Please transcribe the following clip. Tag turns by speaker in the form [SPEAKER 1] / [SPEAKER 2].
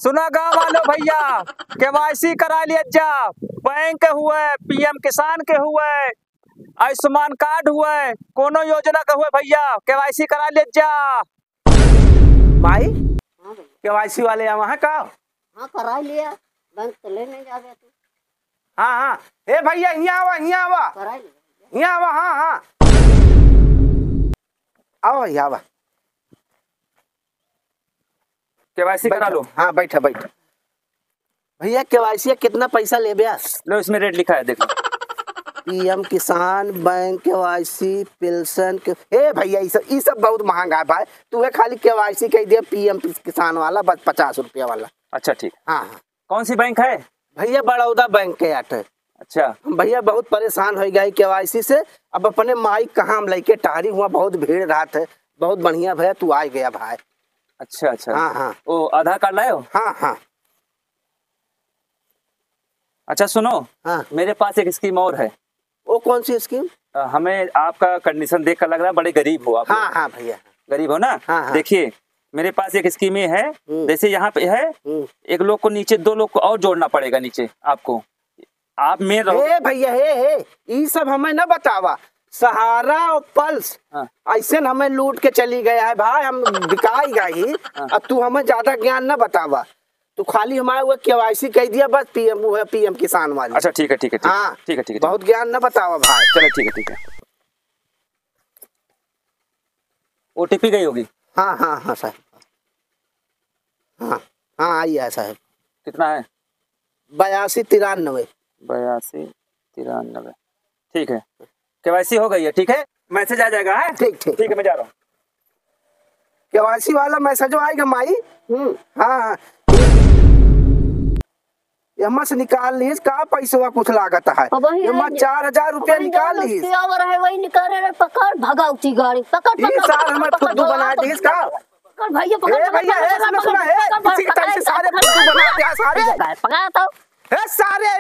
[SPEAKER 1] सुना गाँव वालों भैया, केवाईसी करा लिया जा। बैंक के हुए, पीएम किसान के हुए, आयुष्मान कार्ड हुए, कोनो योजना का हुए भैया, केवाईसी करा लिया जा।
[SPEAKER 2] भाई
[SPEAKER 3] हाँ भैया।
[SPEAKER 2] केवाईसी वाले यहाँ वहाँ का?
[SPEAKER 3] हाँ करा लिया, बैंक तो ले नहीं जावे तू।
[SPEAKER 2] हाँ हाँ, ए भैया यहाँ आवा, यहाँ आवा,
[SPEAKER 3] करा लिया।
[SPEAKER 2] यहाँ आवा, हाँ हाँ, आओ यहाँ आवा।
[SPEAKER 1] केवाईसी करा लो।
[SPEAKER 2] हाँ बैठा बैठा। भैया केवाईसी कितना पैसा ले ब्यास?
[SPEAKER 1] लो इसमें रेट लिखा है देखो।
[SPEAKER 2] पीएम किसान, बैंक केवाईसी, पेंशन के। ए भैया ये सब बहुत महंगा है भाई। तू खाली केवाईसी कह दिया पीएम किसान वाला, बस 50 रुपया वाला।
[SPEAKER 1] अच्छा ठीक।
[SPEAKER 2] हाँ हाँ।
[SPEAKER 1] कौन सी बैंक है?
[SPEAKER 2] भैया बड़ौदा बैंक के आटे।
[SPEAKER 1] अच्छा
[SPEAKER 2] भैया बहुत परेशान हो गया केवाईसी से। अब अपने माई कहाँ हम लेके टारी हुआ, बहुत भीड़ रात है। बहुत बढ़िया भैया तू आ गया भाई।
[SPEAKER 1] अच्छा अच्छा।
[SPEAKER 2] हाँ हाँ।
[SPEAKER 1] ओ आधार कार्ड लाए हो?
[SPEAKER 2] हाँ हाँ।
[SPEAKER 1] अच्छा सुनो,
[SPEAKER 2] हाँ
[SPEAKER 1] मेरे पास एक स्कीम और है।
[SPEAKER 2] वो कौन सी स्कीम?
[SPEAKER 1] हमें आपका कंडीशन देख कर लग रहा है बड़े गरीब हो आप।
[SPEAKER 2] हाँ हाँ भैया।
[SPEAKER 1] गरीब हो ना?
[SPEAKER 2] हाँ हाँ।
[SPEAKER 1] देखिए मेरे पास एक स्कीम है, जैसे यहाँ पे है, एक लोग को नीचे 2 लोग को और जोड़ना पड़ेगा नीचे आपको। आप मेन रहो।
[SPEAKER 2] हे भैया हे ये सब हमें न बतावा। सहारा और पल्स ऐसे न हमें लूट के चली गया है भाई, हम बिकाई गई। अब तू हमें ज्यादा ज्ञान न बतावा। तू खाली हमारे वो केवाईसी कह दिया बस, पीएम वो है पीएम किसान वाली।
[SPEAKER 1] अच्छा ठीक है ठीक है ठीक है।
[SPEAKER 2] हाँ
[SPEAKER 1] ठीक है ठीक है।
[SPEAKER 2] बहुत ज्ञान न बतावा भाई।
[SPEAKER 1] चलो ठीक है ठीक है। ओटीपी गई होगी।
[SPEAKER 2] हाँ हाँ हाँ साहब। हाँ हाँ आई है साहब।
[SPEAKER 1] कितना है?
[SPEAKER 2] 8293।
[SPEAKER 1] 8293। ठीक है, केवाईसी हो गई है। ठीक है, मैसेज आ जाएगा है।
[SPEAKER 2] ठीक ठीक
[SPEAKER 1] ठीक है, मैं जा रहा हूँ।
[SPEAKER 2] केवाईसी वाला मैसेज आएगा माई। हाँ हाँ। यम्मा से निकाल लीस का पैसा कुछ लागत है। यम्मा 4000 रुपया निकाल लीस।
[SPEAKER 3] वही निकाल रहे, पकड़ भगाउती गाड़ी, पकड़
[SPEAKER 2] ये साल हमें फुद्दू बना दीस का।
[SPEAKER 3] पकड़ भैया, पकड़
[SPEAKER 2] भैया सुना है किसी तरह से सारे फुद्दू बना दिया सारे।
[SPEAKER 3] पकड़ा तो
[SPEAKER 2] सारे